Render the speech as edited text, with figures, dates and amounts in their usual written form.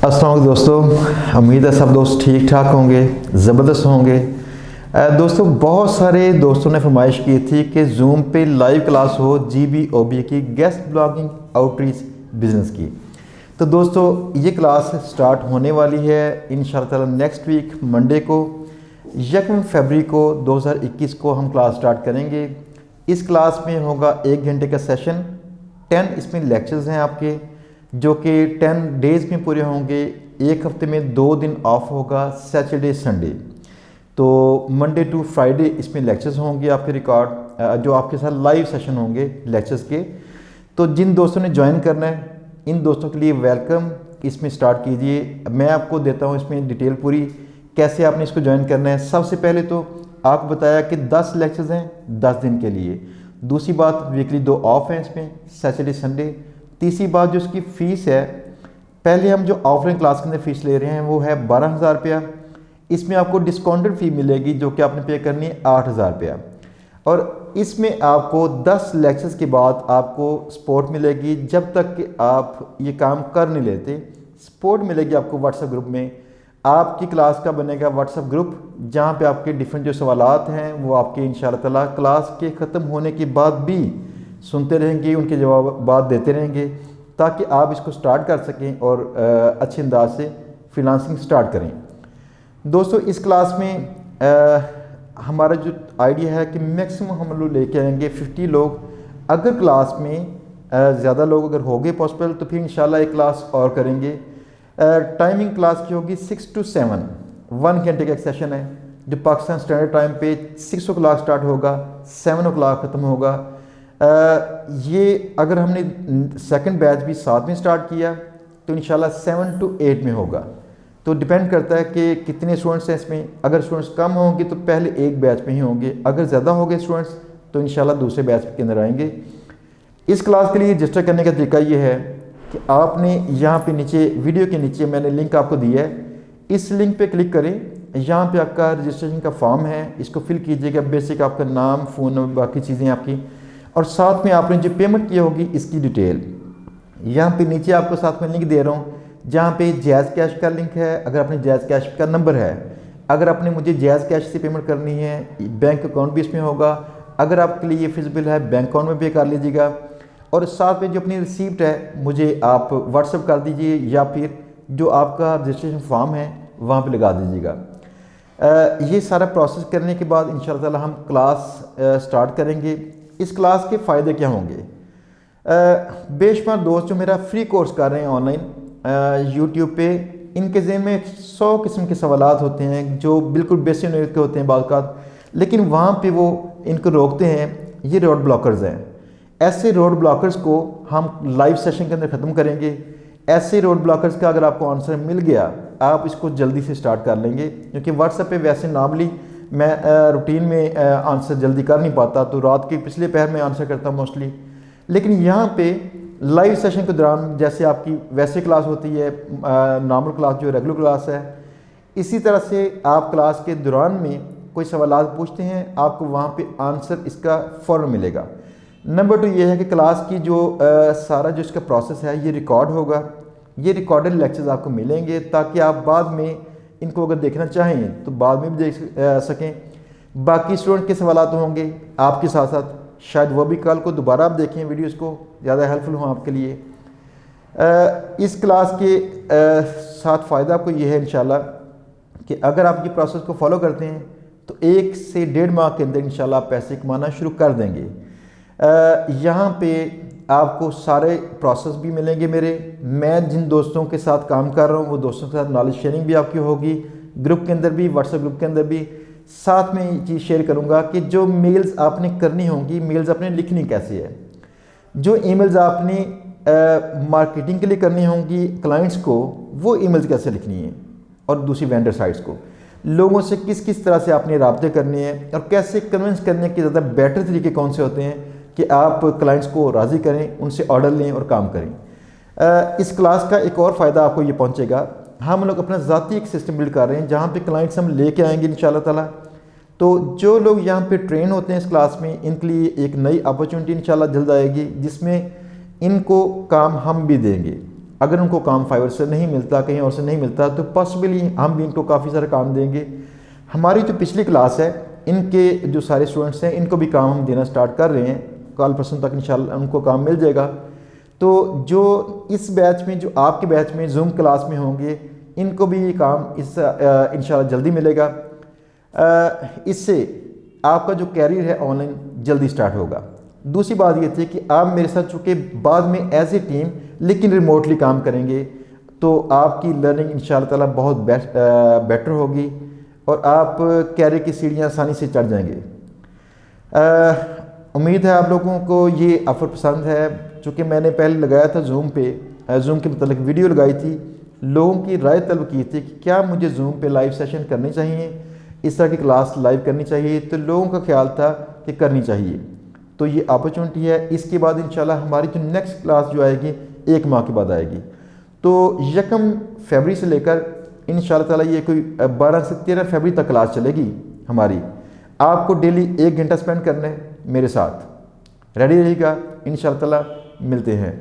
अस्सलाम वालेकुम दोस्तों, उम्मीद है सब दोस्त ठीक ठाक होंगे, ज़बरदस्त होंगे। दोस्तों बहुत सारे दोस्तों ने फरमाइश की थी कि जूम पे लाइव क्लास हो GBOB की, गेस्ट ब्लॉगिंग आउटरीच बिज़नेस की। तो दोस्तों ये क्लास स्टार्ट होने वाली है इंशाअल्लाह नेक्स्ट वीक मंडे को 1 फरवरी को 2021 को हम क्लास स्टार्ट करेंगे। इस क्लास में होगा 1 घंटे का सेशन, 10 इसमें लेक्चर्स हैं आपके जो कि 10 डेज़ में पूरे होंगे। एक हफ्ते में 2 दिन ऑफ होगा, सैटरडे संडे। तो मंडे टू फ्राइडे इसमें लेक्चर्स होंगे आपके रिकॉर्ड, जो आपके साथ लाइव सेशन होंगे लेक्चर्स के। तो जिन दोस्तों ने ज्वाइन करना है इन दोस्तों के लिए वेलकम, इसमें स्टार्ट कीजिए। मैं आपको देता हूँ इसमें डिटेल पूरी कैसे आपने इसको ज्वाइन करना है। सबसे पहले तो आपको बताया कि 10 लेक्चर्स हैं 10 दिन के लिए। दूसरी बात, वीकली 2 ऑफ हैं इसमें, सैटरडे संडे। तीसरी बात, जो इसकी फ़ीस है, पहले हम जो ऑफलाइन क्लास के अंदर फ़ीस ले रहे हैं वो है 12,000 रुपया। इसमें आपको डिस्काउंटेड फ़ी मिलेगी जो कि आपने पे करनी है 8,000 रुपया। और इसमें आपको 10 लेक्चर्स के बाद आपको सपोर्ट मिलेगी जब तक कि आप ये काम कर नहीं लेते। सपोर्ट मिलेगी आपको व्हाट्सएप ग्रुप में। आपकी क्लास का बनेगा व्हाट्सएप ग्रुप जहाँ पे आपके डिफरेंट जो सवालात हैं वो आपके इंशाअल्लाह ताला क्लास के ख़त्म होने के बाद भी सुनते रहेंगे, उनके जवाब देते रहेंगे ताकि आप इसको स्टार्ट कर सकें और अच्छे अंदाज से फ्रीलांसिंग स्टार्ट करें। दोस्तों इस क्लास में हमारा जो आइडिया है कि मैक्सिमम हम लोग लेके आएंगे 50 लोग। अगर क्लास में ज़्यादा लोग अगर हो गए पॉसिबल तो फिर इंशाल्लाह एक क्लास और करेंगे। टाइमिंग क्लास की होगी 6 to 7, 1 घंटे का एक सेशन है जो पाकिस्तान स्टैंडर्ड टाइम पे 6 o'clock स्टार्ट होगा, 7 o'clock ख़त्म होगा। ये अगर हमने सेकंड बैच भी साथ में स्टार्ट किया तो इंशाल्लाह 7 to 8 में होगा। तो डिपेंड करता है कि कितने स्टूडेंट्स हैं इसमें। अगर स्टूडेंट्स कम होंगे तो पहले एक बैच में ही होंगे, अगर ज़्यादा हो गए स्टूडेंट्स तो इंशाल्लाह दूसरे बैच के अंदर आएंगे। इस क्लास के लिए रजिस्टर करने का तरीका ये है कि आपने यहाँ पे नीचे वीडियो के नीचे मैंने लिंक आपको दिया है, इस लिंक पे क्लिक करें। यहाँ पे आपका रजिस्ट्रेशन का फॉर्म है, इसको फिल कीजिएगा। बेसिक आपका नाम, फ़ोन नंबर, बाकी चीज़ें आपकी, और साथ में आपने जो पेमेंट की होगी इसकी डिटेल। यहाँ पे नीचे आपको साथ में लिंक दे रहा हूँ जहाँ पे जैज़ कैश का लिंक है। अगर आपने जैज़ कैश का नंबर है, अगर आपने मुझे जैज़ कैश से पेमेंट करनी है, बैंक अकाउंट भी इसमें होगा। अगर आपके लिए ये फिजिबल है बैंक अकाउंट में पे कर लीजिएगा। और साथ में जो अपनी रिसीप्ट है मुझे आप व्हाट्सअप कर दीजिए या फिर जो आपका रजिस्ट्रेशन फॉर्म है वहाँ पर लगा दीजिएगा। ये सारा प्रोसेस करने के बाद इंशाअल्लाह ताला हम क्लास स्टार्ट करेंगे। इस क्लास के फ़ायदे क्या होंगे? बेशुमार दोस्त जो मेरा फ्री कोर्स कर रहे हैं ऑनलाइन यूट्यूब पे, इनके ज़हन में 100 किस्म के सवालात होते हैं जो बिल्कुल बेसिक नॉलेज के होते हैं बात, लेकिन वहाँ पे वो इनको रोकते हैं। ये रोड ब्लॉकर्स हैं। ऐसे रोड ब्लॉकर्स को हम लाइव सेशन के अंदर ख़त्म करेंगे। ऐसे रोड ब्लॉकर्स का अगर आपको आंसर मिल गया आप इसको जल्दी से स्टार्ट कर लेंगे, क्योंकि व्हाट्सएप पे वैसे नॉर्मली मैं रूटीन में आंसर जल्दी कर नहीं पाता, तो रात के पिछले पहर में आंसर करता हूँ मोस्टली। लेकिन यहाँ पे लाइव सेशन के दौरान जैसे आपकी वैसे क्लास होती है, नॉर्मल क्लास जो रेगुलर क्लास है, इसी तरह से आप क्लास के दौरान में कोई सवालात पूछते हैं आपको वहाँ पे आंसर इसका फ़ौरन मिलेगा। नंबर 2 ये है कि क्लास की जो सारा जो इसका प्रोसेस है ये रिकॉर्ड होगा। ये रिकॉर्डेड लेक्चर्स आपको मिलेंगे ताकि आप बाद में इनको अगर देखना चाहें तो बाद में भी देख सकें। बाकी स्टूडेंट के सवालात होंगे आपके साथ साथ, शायद वो भी कल को दोबारा आप देखें वीडियोस को, ज़्यादा हेल्पफुल हों आपके लिए। इस क्लास के साथ फ़ायदा आपको ये है इंशाल्लाह कि अगर आप ये प्रोसेस को फॉलो करते हैं तो 1 से 1.5 माह के अंदर इंशाल्लाह आप पैसे कमाना शुरू कर देंगे। यहाँ पे आपको सारे प्रोसेस भी मिलेंगे मेरे। मैं जिन दोस्तों के साथ काम कर रहा हूँ वो दोस्तों के साथ नॉलेज शेयरिंग भी आपकी होगी, ग्रुप के अंदर भी, व्हाट्सएप ग्रुप के अंदर भी। साथ में ये चीज़ शेयर करूँगा कि जो मेल्स आपने करनी होंगी, मेल्स आपने लिखनी कैसे है, जो ईमेल्स आपने मार्केटिंग के लिए करनी होंगी क्लाइंट्स को, वो ईमेल्स कैसे लिखनी है, और दूसरी वेंडर साइट्स को लोगों से किस किस तरह से आपने राब्ते करने हैं, और कैसे कन्विंस करने के ज़्यादा बेटर तरीके कौन से होते हैं कि आप क्लाइंट्स को राज़ी करें, उनसे ऑर्डर लें और काम करें। इस क्लास का एक और फ़ायदा आपको ये पहुंचेगा, हम लोग अपना ज़ाती एक सिस्टम बिल्ड कर रहे हैं जहाँ पे क्लाइंट्स हम लेके आएंगे इंशाल्लाह ताला। तो जो लोग यहाँ पे ट्रेन होते हैं इस क्लास में, इनके लिए एक नई अपॉर्चुनिटी इंशाल्लाह जल्द आएगी जिसमें इनको काम हम भी देंगे। अगर उनको काम फाइवर से नहीं मिलता, कहीं और से नहीं मिलता, तो पॉसिबली हम भी इनको काफ़ी सारा काम देंगे। हमारी जो पिछली क्लास है, इनके जो सारे स्टूडेंट्स हैं, इनको भी काम हम देना स्टार्ट कर रहे हैं। कल परसों तक इंशाल्लाह उनको काम मिल जाएगा। तो जो इस बैच में, जो आपके बैच में जूम क्लास में होंगे, इनको भी ये काम इंशाल्लाह जल्दी मिलेगा। इससे आपका जो कैरियर है ऑनलाइन जल्दी स्टार्ट होगा। दूसरी बात ये थी कि आप मेरे साथ चूँकि बाद में एज ए टीम लेकिन रिमोटली काम करेंगे, तो आपकी लर्निंग इंशाल्लाह ताला बहुत बेटर होगी और आप कैरियर की सीढ़ियाँ आसानी से चढ़ जाएंगे। उम्मीद है आप लोगों को ये ऑफ़र पसंद है। चूँकि मैंने पहले लगाया था जूम पे, जूम के मतलब वीडियो लगाई थी, लोगों की राय तलब की थी कि क्या मुझे जूम पे लाइव सेशन करने चाहिए, इस तरह की क्लास लाइव करनी चाहिए। तो लोगों का ख्याल था कि करनी चाहिए। तो ये अपॉर्चुनिटी है। इसके बाद इंशाल्लाह हमारी जो नेक्स्ट क्लास जो आएगी 1 माह के बाद आएगी। तो 1 फरवरी से लेकर इंशाल्लाह ताला ये कोई 12 से 13 फरवरी तक क्लास चलेगी हमारी। आपको डेली 1 घंटा स्पेंड करना है मेरे साथ। रेडी रहिएगा, इंशाल्लाह ताला मिलते हैं।